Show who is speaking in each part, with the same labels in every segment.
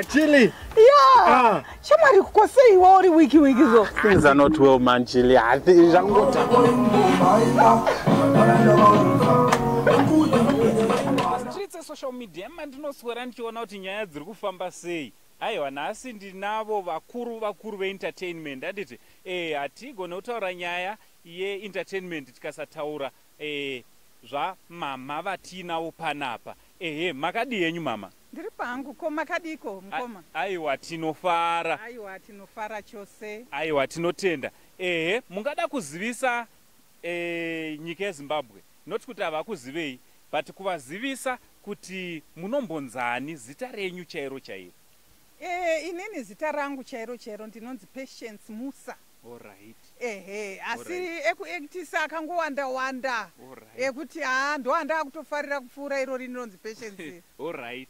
Speaker 1: Chili.
Speaker 2: Yeah. Shamari kukosei wori wiki zo.
Speaker 1: Things are not well, man, Chili. I think
Speaker 3: streets social media mandinoswera ndichiona kuti nyaya dziri kufamba sei. Aiwa nhasi ndinavo vakuru veentertainment anditi hatigone kutaura nyaya yeentertainment tikasataura zvamama vatinavo panapa. Makadi yenyu mama?
Speaker 2: Ndiri pangu ko makadiko mukoma.
Speaker 3: Aiwa tinofara.
Speaker 2: Aiwa tinofara chose.
Speaker 3: Aiwa tinotenda. Mungada kuzivisa nyika yeZimbabwe. Not kuti havakuzivei, but kuvazivisa kuti munombonzani zita renyu chairo chairo.
Speaker 2: Inini zita rangu chairo ndinonzi Patience Musa.
Speaker 3: All right.
Speaker 2: Asi ekuactisa akangowanda ekuti ndoanda akutofarira kupfuura iro rinonzi Patience.
Speaker 3: All right.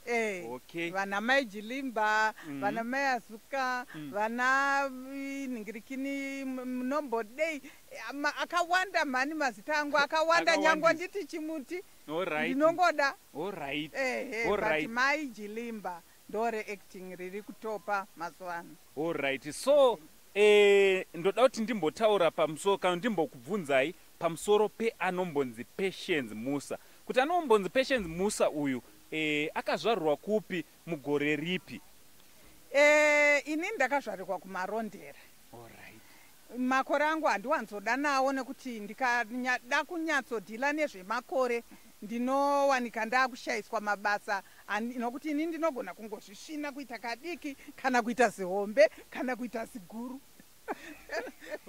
Speaker 3: Okay.
Speaker 2: Vana Mai Jilimba, vana Mai Azuka, vana Ningirikini Nombodei, akawanda mani mazita angu akawanda nyango nditi chimuti.
Speaker 3: All right.
Speaker 2: Ndinongoda.
Speaker 3: All right.
Speaker 2: All right. Mai Jilimba ndore acting riri kutopa mazuano.
Speaker 3: All right. So ndoda kuti ndimbotaura pamusoro kana ndimbokubvunzai pamusoro peanombonzi Patience Musa. Kuti anombonzi Patience Musa uyu akazvarwa kupi mugore ripi?
Speaker 2: Ini ndakazvarirwa kumarondera.
Speaker 3: All right.
Speaker 2: Makore angu handiwanzoda nawo nekuti ndikada kunyatsodhila nezvemakore ndinowanika ndakushayiswa mabasa nokuti ini ndinogona kungozvisvina kuita kadiki kana kuita zihombe kana kuita ziguru.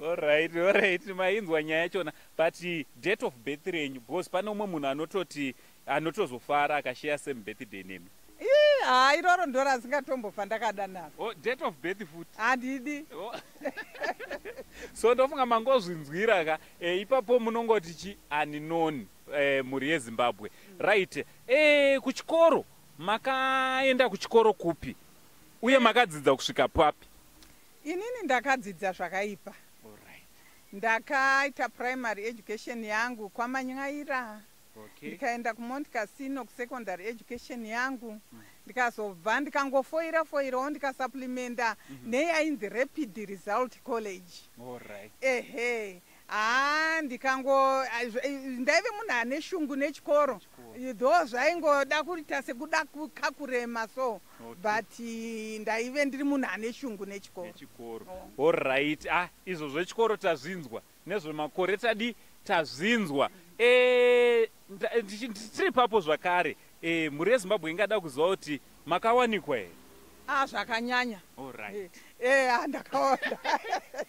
Speaker 3: All right. Mainzwa nyaya yachona, but date of birth renyu, because pane umwe munhu anototi anotozofara akashaya same birthday nemi.
Speaker 2: Iroro ndo razingatombofa ndakada naro.
Speaker 3: Date of birth futi
Speaker 2: handidi.
Speaker 3: So ndofunga mangozvinzwira ka ipapo munongoti chi unknown muri yeZimbabwe. Right. Kuchikoro makaenda kuchikoro kupi uye makadzidza kusvika papi?
Speaker 2: Inini ndakadzidza zvakaipa. Ndakaita primary education yangu kwaManyaira.
Speaker 3: Okay.
Speaker 2: Ndikaenda kuMount Casino kusecondary education yangu. Ndikazobva ndikangofoirawo ndikasupplementa neyainzi Rapid Result College.
Speaker 3: All right.
Speaker 2: Ndaive munhu ane shungu nechikoro though zvaingoda kuita sekuda kukakurema so but ndaive ndiri munhu ane shungu nechikoro.
Speaker 3: All right. Izvo zvechikoro tazvinzwa, nezvemakore tazvinzwa. Tiri papo zvakare, muri yeZimbabwe ingada kuziva kuti makawanikwa here?
Speaker 2: Zvakanyanya.
Speaker 3: All right.
Speaker 2: Ndakaona.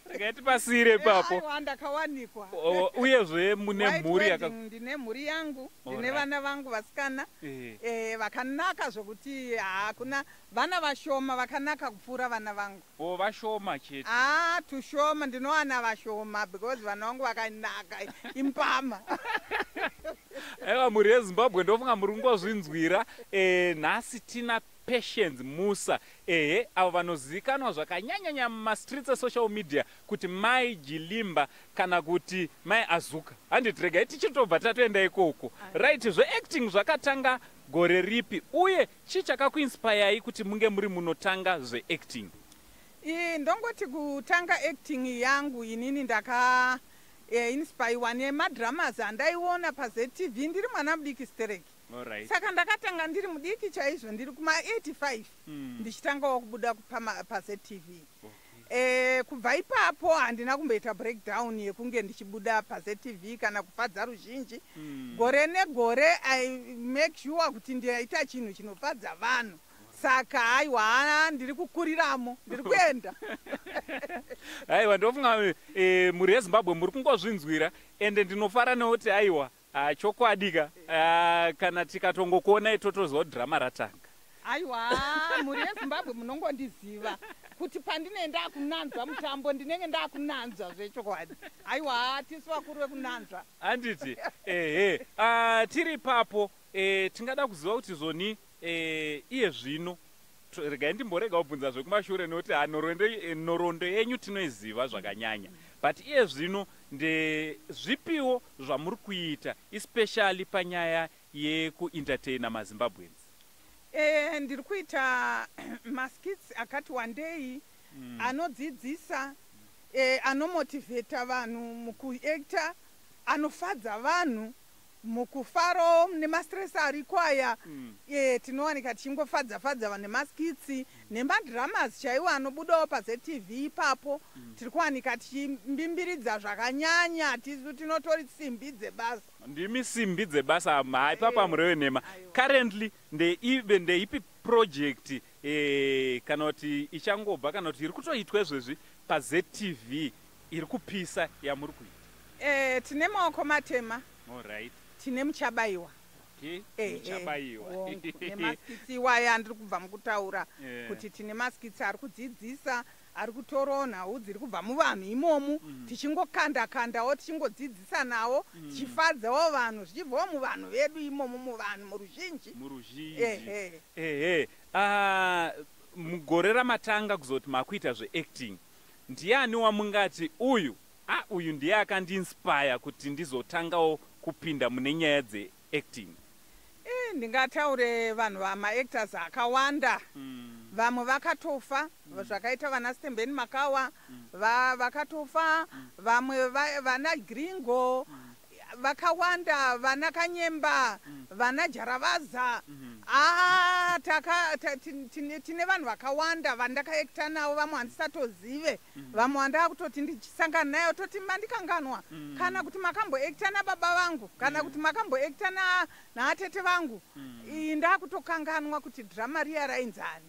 Speaker 3: Ndakaiti pasire papo.
Speaker 2: Ndakawanikwa.
Speaker 3: Uyezve mune mhuri
Speaker 2: ndine mhuri yangu, ndine vana vangu vasikana. Vakanaka zvokuti hakuna vana vashoma vakanaka kupfuura vana vangu.
Speaker 3: Vashoma chete?
Speaker 2: Tushoma, ndinowana vashoma because vana vangu vakanaka impama.
Speaker 3: Aiwa, muri yeZimbabwe ndofunga muri kungozvinzwira. Nhasi tina Patience Musa, avo vanozivikanwa zvakanyanyanya mumastreets esocial media kuti Mai Jilimba kana kuti Mai Azuka. Handiti regai tichitobva tatoenda ikoko. Right, zveacting zvakatanga gore ripi uye chii chakakuinspirei kuti munge muri munotanga zveacting?
Speaker 2: Ndongoti kutanga acting yangu inini ndaka inspirewa nemadramas andaiona paZTV ndiri mwana mudiki stereki. Saka ndakatanga ndiri mudiki chaizvo ndiri kuma85 ndichitangawo kubuda paZTV. Kubva ipapo handina kumboita breakdown yekunge ndichibuda paZTV kana kufadza ruzhinji. Gore negore I make sure kuti ndiyaita chinhu chinofadza vanhu. Saka haiwa ndiri kukuriramo, ndiri kuenda.
Speaker 3: Haiwa, ndofunga muri yeZimbabwe muri kungozvinzwira ende ndinofara nekuti haiwa chokwadika kana tikatongokuona itotoziva kuti drama ratanga.
Speaker 2: Aiwa, muri yeZimbabwe munongondiziva kuti pandinoenda kunanzva mutambo ndinenge ndakunanzva zvechokwadi. Aiwa, tisu vakuru vekunanzva.
Speaker 3: Handiti tiri papo tingada kuziva kuti zoni iye zvino regai ndimborega kubvunza zvekumashure nekuti nhoroondo yenyu tinoiziva zvakanyanya, but iye zvino ndezvipiwo zvamuri kuita especially panyaya yekuentertaina maZimbabweans?
Speaker 2: ndiri kuita maskits akati wandei anodzidzisa, anomotivheta vanhu mukuacta, anofadza vanhu mukufaro nemastress ariko aya. Tinowanika tichingofadza vanhu nemaskitsi nemadramas chaiwo anobudawo paZTV ipapo. Tiri kuwanika tichimbimbidza zvakanyanya, hatisu tinotori simbi dzebasa.
Speaker 3: Ndimi simbi dzebasa mai papa murewe nhema. Currently ndeipi project kana kuti ichangobva kana kuti iri kutoitwa izvezvi paZTV iri kupisa yamuri kuita?
Speaker 2: Tine maoko matema.
Speaker 3: Alright.
Speaker 2: Tine muchabayiwa.
Speaker 3: Muchabayiwa.
Speaker 2: Nemaskitsi waya ndiri kubva mukutaura kuti tine maskitsi ari kudzidzisa, ari kutorawo nhau dziri kubva muvanhu imomu, tichingokanda-kandawo, tichingodzidzisa nawo, tichifadzawo vanhu, zvichibvawo muvanhu vedu imomu, muvanhu muruzhinji.
Speaker 3: Mugore ramatanga kuzoti makuita zveacting, ndiani wamungati uyu ndiye akandiinspire kuti ndizotangawo kupinda mune nyaya dzeacting?
Speaker 2: Ndingataure vanhu vamaactors akawanda. Vamwe vakatofa, zvakaita vana Stembeni Makawa vakatofa, vamwe vana Gringo vakawanda, vana Kanyemba, vana Jaravaza. Tine vanhu vakawanda vandakaacta navo, vamwe handisatozive, vamwe wandava kutoti ndichisangana nayo toti mandikanganwa, kana kuti makamboacta nababa vangu, kana kuti makamboacta naatete vangu. Ndakutokanganwa kuti drama riya rainzani.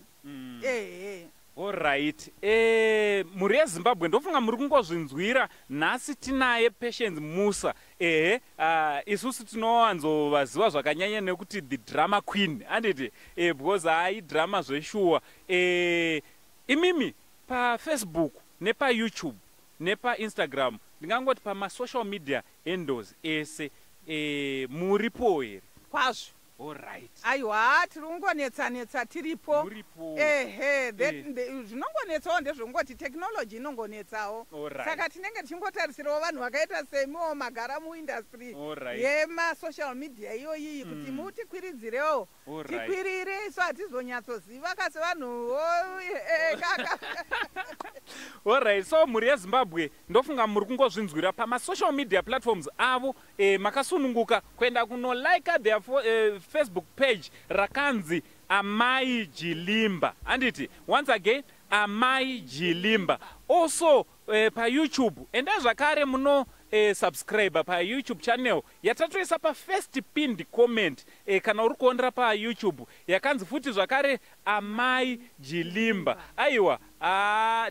Speaker 3: Alright. Muri yeZimbabwe ndofunga muri kungozvinzwira. Nhasi tinaye Patience Musa. Isusu tinowanzovaziva zvakanyanya nekuti the drama queen, handiti? Because drama zveshuwa. Imimi paFacebook nepaYouTube nepaInstagram, ndingangoti pamasocial media handles ese muripo here?
Speaker 2: Kwazvo.
Speaker 3: Alright.
Speaker 2: Aiwa, tiri kungonetsa tiripo. Zvinongonetsawo ndezvongoti technology inongonetsawo. Saka tinenge tichingotarisirawo vanhu vakaita semiwo magara muindustry yemasocial media iyoyi kuti mutikwiridzirewo. Tikwirire, isu hatizonyatsoziva kasi vanhuwo.
Speaker 3: Alright, so muri yeZimbabwe ndofunga muri kungozvinzwira pamasocial media platforms avo makasununguka kuenda kunolika their Facebook page rakanzi Amai Jilimba, handiti? Once again, Amai Jilimba. Also paYouTube, enda zvakare muno subscribe paYouTube channel yatatoisa first pinned comment kana uri kuonera paYouTube yakanzi futi zvakare Amai Jilimba. Aiwa,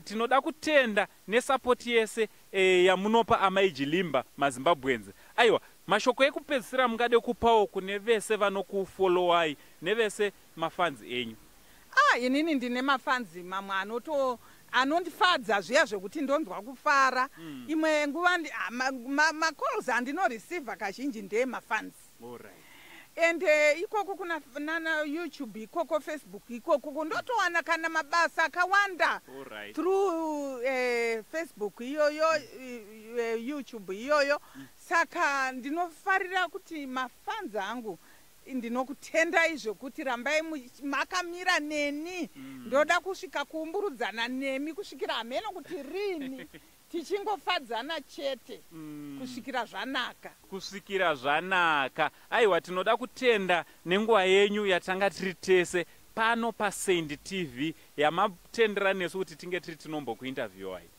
Speaker 3: tinoda kutenda nesupport yese yamunopa Amai Jilimba maZimbabwenzi. Aiwa, mashoko ekupedzisira mungade kupawo kune vese vanokufollowai nevese mafanzi enyu?
Speaker 2: Inini ndine mafanzi mamwe anondifadza zviya zvekuti ndonzwa kufara. Imwe nguva macalls andinoreceiva kazhinji ndemafanzi. Ende ikoko kuna nana YouTube, ikoko Facebook, ikoko ndotowana kana mabasa akawanda through Facebook iyoyo, YouTube iyoyo. Saka ndinofarira kuti mafanzi angu ndinokutenda izvo kuti rambai makamira neni. Ndoda kusvika kuumburudzana nemi kusvikira hameno kuti rini. Tichingofadzana chete kusvikira zvanaka. Aiwa, tinoda kutenda nenguva yenyu yatanga tiri tese pano paSaint TV yamatendera nesu kuti tinge tiri tinombokuinterviewai.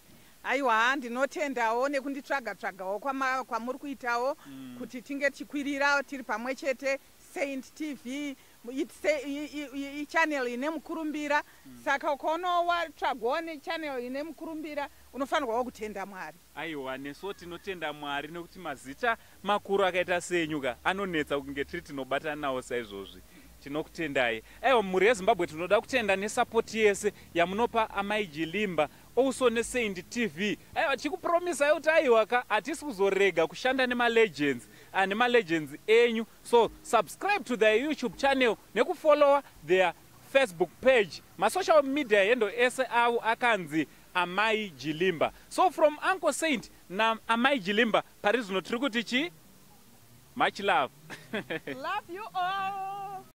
Speaker 2: Aiwa, ndinotendawo nekunditsvaga-tsvagawo kwamuri kuitawo kuti tinge tikwirira tiri pamwe chete. Saint TV ichannel ine mukurumbira. Saka ukaona watsvagwawo nechannel ine mukurumbira unofanirwawo kutenda Mwari.
Speaker 3: Aiwa, nesu tinotenda Mwari nekuti mazita makuru akaita senyuka anonetsa kunge tiri tinobatana nawo saizvozvi. Tinokutendai. Aiwa, muri yeZimbabwe tinoda kutenda nesapoti yese yamunopa Amai Jilimba, also neSaint TV. Aiwa, chikupromisai kuti aiwaka hatisi kuzorega kushanda nemalegends enyu. So subscribe to their YouTube channel nekufollowa their Facebook page. Masocial media yendo ese avo akanzi Amai Jilimba. So from Uncle Saint na Amai Jilimba, pari zvino tiri kuti chi? Much love.
Speaker 2: Love you all.